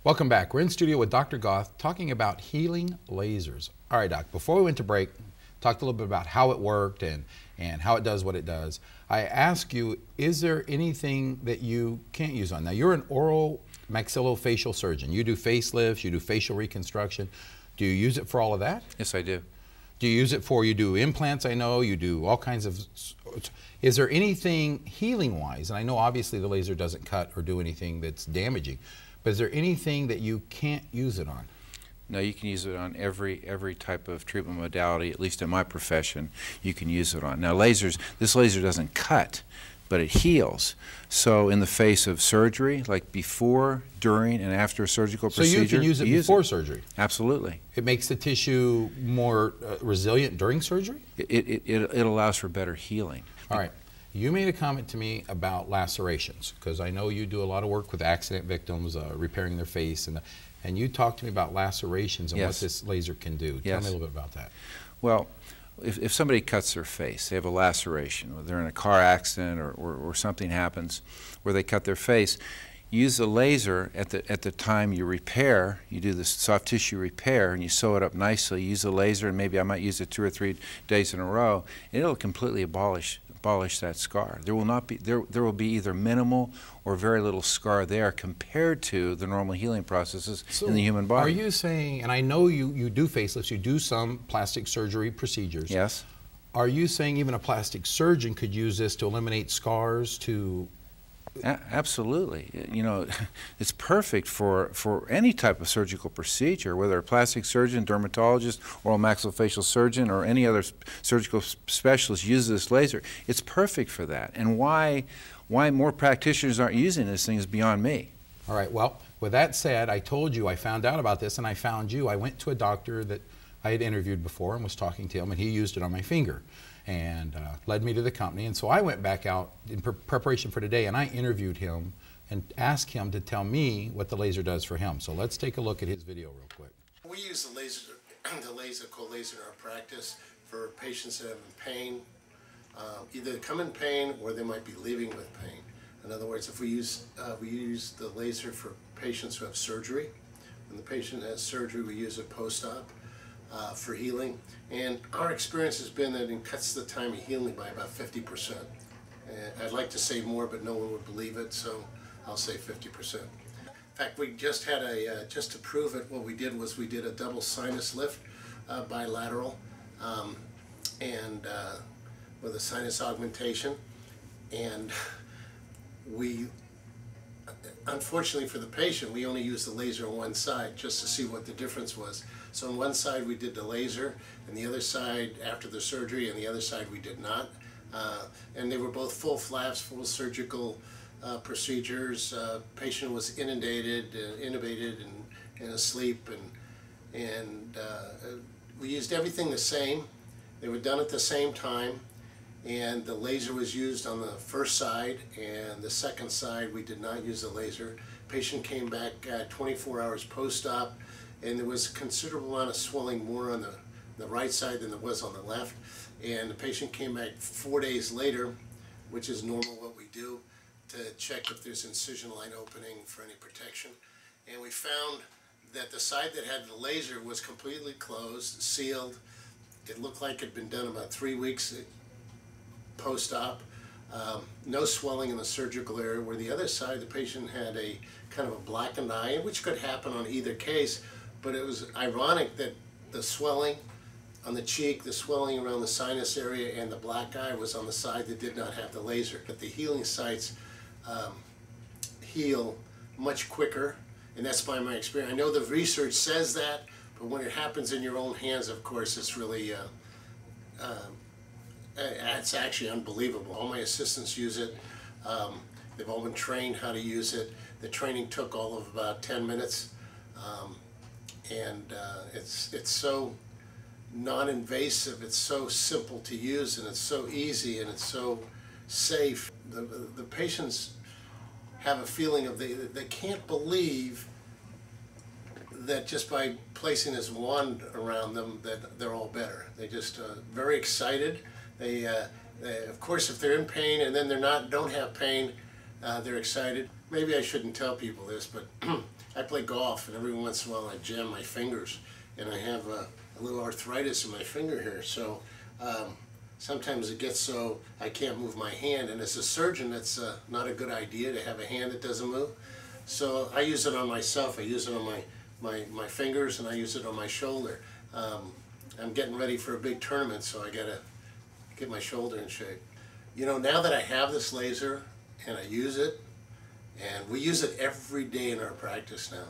Welcome back. We're in studio with Dr. Goth talking about healing lasers. All right, Doc, before we went to break, talked a little bit about how it worked and how it does what it does. I asked you, is there anything that you can't use on? Now, you're an oral maxillofacial surgeon. You do facelifts, you do facial reconstruction. Do you use it for all of that? Yes, I do. Do you use it for, you do implants, I know, you do all kinds of, is there anything healing-wise, and I know obviously the laser doesn't cut or do anything that's damaging, but is there anything that you can't use it on? No, you can use it on every type of treatment modality, at least in my profession, you can use it on. Now lasers, this laser doesn't cut, but it heals. So in the face of surgery, like before, during, and after a surgical procedure. So you can use it before surgery? Absolutely. It makes the tissue more resilient during surgery? It allows for better healing. All right. You made a comment to me about lacerations, because I know you do a lot of work with accident victims, repairing their face, and you talked to me about lacerations and what this laser can do. Tell me a little bit about that. Well, if somebody cuts their face, they have a laceration, or they're in a car accident or something happens where they cut their face, use the laser at the time you repair, you do the soft tissue repair and you sew it up nicely, use the laser, and maybe I might use it 2 or 3 days in a row, and it'll completely abolish that scar. There will be either minimal or very little scar there compared to the normal healing processes in the human body. Are you saying, and I know you do facelifts, you do some plastic surgery procedures. Yes. Are you saying even a plastic surgeon could use this to eliminate scars, to... Absolutely. You know, it's perfect for any type of surgical procedure, whether a plastic surgeon, dermatologist, oral maxillofacial surgeon, or any other surgical specialist uses this laser. It's perfect for that. And why more practitioners aren't using this thing is beyond me. All right. Well, with that said, I told you I found out about this, and I found you. I went to a doctor that I had interviewed before and was talking to him, and he used it on my finger and led me to the company. And so I went back out in preparation for today, and I interviewed him and asked him to tell me what the laser does for him. So let's take a look at his video real quick. We use the laser, cold laser in our practice for patients that have pain. Either they come in pain or they might be leaving with pain. In other words, if we use the laser for patients who have surgery. When the patient has surgery, we use it post-op for healing. And our experience has been that it cuts the time of healing by about 50%. I'd like to say more, but no one would believe it, so I'll say 50%. In fact, we just had just to prove it, what we did was we did a double sinus lift, bilateral, and with a sinus augmentation. And unfortunately for the patient, we only used the laser on one side just to see what the difference was. So on one side we did the laser, and the other side after the surgery, and the other side we did not. And they were both full flaps, full surgical procedures. Patient was intubated and asleep, and we used everything the same. They were done at the same time, and the laser was used on the first side, and the second side we did not use the laser. Patient came back 24 hours post-op, and there was a considerable amount of swelling more on the right side than there was on the left. And the patient came back 4 days later, which is normal what we do, to check if there's incision line opening for any protection. And we found that the side that had the laser was completely closed, sealed. It looked like it had been done about 3 weeks post-op. No swelling in the surgical area, where the other side the patient had a kind of a blackened eye, which could happen on either case, but it was ironic that the swelling on the cheek, the swelling around the sinus area, and the black eye was on the side that did not have the laser. But the healing sites heal much quicker, and that's by my experience. I know the research says that, but when it happens in your own hands, of course, it's really it's actually unbelievable. All my assistants use it. They've all been trained how to use it. The training took all of about 10 minutes. It's so non-invasive, it's so simple to use, and it's so easy, and it's so safe. The patients have a feeling of they can't believe that just by placing this wand around them that they're all better. They just very excited. They of course, if they're in pain and then don't have pain, they're excited. maybe I shouldn't tell people this, but I play golf, and every once in a while I jam my fingers, and I have a little arthritis in my finger here. So sometimes it gets so I can't move my hand, and as a surgeon, that's not a good idea to have a hand that doesn't move. So I use it on myself. I use it on my fingers, and I use it on my shoulder. I'm getting ready for a big tournament, so I gotta get my shoulder in shape. You know, now that I have this laser and I use it, and we use it every day in our practice now.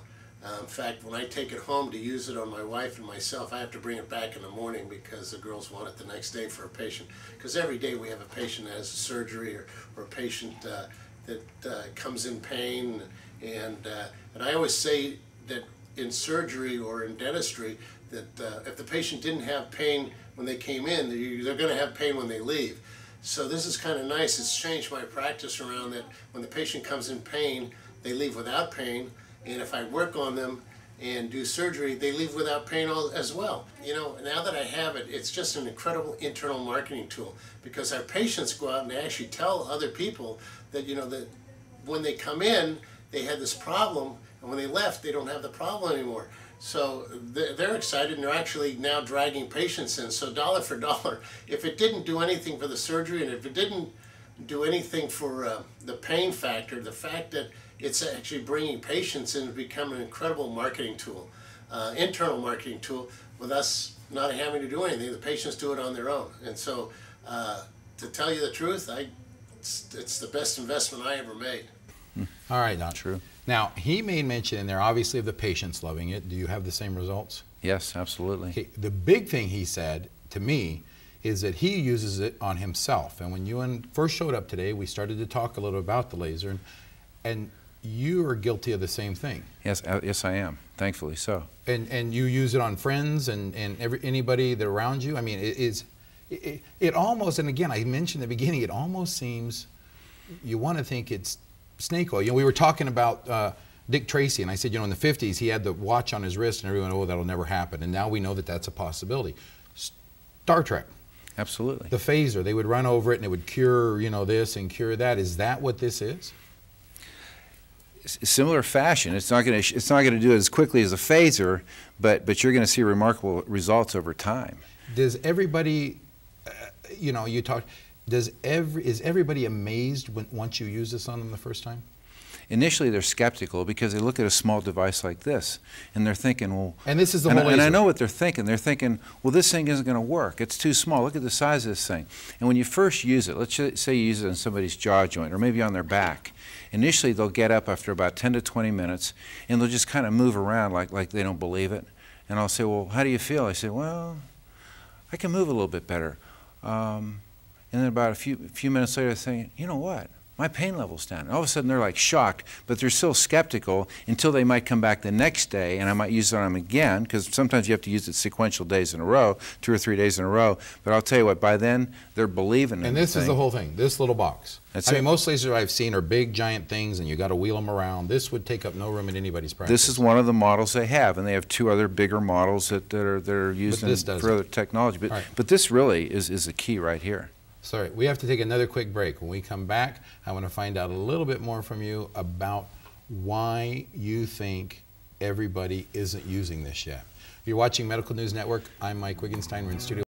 In fact, when I take it home to use it on my wife and myself, I have to bring it back in the morning because the girls want it the next day for a patient. Because every day we have a patient that has a surgery, or a patient that comes in pain, and I always say that in surgery or in dentistry, that if the patient didn't have pain when they came in, they're going to have pain when they leave. So this is kind of nice. It's changed my practice around that. When the patient comes in pain, they leave without pain, and if I work on them and do surgery, they leave without pain as well. You know, now that I have it, it's just an incredible internal marketing tool, because our patients go out and they actually tell other people that, you know, that when they come in, they had this problem, and when they left, they don't have the problem anymore. So they're excited, and they're actually now dragging patients in. So dollar for dollar, if it didn't do anything for the surgery, and if it didn't do anything for the pain factor, the fact that it's actually bringing patients in has become an incredible marketing tool, internal marketing tool, with us not having to do anything. The patients do it on their own. And so to tell you the truth, it's the best investment I ever made. All right, Don. True. Now, he made mention in there, obviously, of the patients loving it. Do you have the same results? Yes, absolutely. Okay, the big thing he said to me is that he uses it on himself. And when you first showed up today, we started to talk a little about the laser, and you are guilty of the same thing. Yes, yes, I am. Thankfully so. And you use it on friends and anybody that around you. I mean, it almost, and again, I mentioned in the beginning, it almost seems you want to think it's snake oil. You know, we were talking about Dick Tracy, and I said, you know, in the 50s, he had the watch on his wrist, and everyone, oh, that'll never happen. And now we know that that's a possibility. Star Trek. Absolutely. The phaser, they would run over it, and it would cure, you know, this and cure that. Is that what this is? Similar fashion. It's not going to do it as quickly as a phaser, but you're going to see remarkable results over time. Does everybody, you know, is everybody amazed once you use this on them the first time? Initially, they're skeptical because they look at a small device like this, and they're thinking, well... And this is the whole laser. And I know what they're thinking. They're thinking, well, this thing isn't going to work. It's too small. Look at the size of this thing. And when you first use it, let's say you use it on somebody's jaw joint or maybe on their back, initially they'll get up after about 10 to 20 minutes, and they'll just kind of move around like they don't believe it. And I'll say, well, how do you feel? I say, well, I can move a little bit better. And then about a few minutes later, they're saying, you know what? My pain level's down. And all of a sudden, they're like shocked, but they're still skeptical until they might come back the next day, and I might use it on them again, because sometimes you have to use it sequential days in a row, 2 or 3 days in a row. But I'll tell you what, by then, they're believing in And this is the whole thing, this little box. I mean, most lasers I've seen are big, giant things, and you got to wheel them around. This would take up no room in anybody's practice. This is one of the models they have, and they have 2 other bigger models that are used for other technology. But this really is the key right here. Sorry, we have to take another quick break. When we come back, I want to find out a little bit more from you about why you think everybody isn't using this yet. You're watching Medical News Network. I'm Mike Wiggenstein. We're in studio.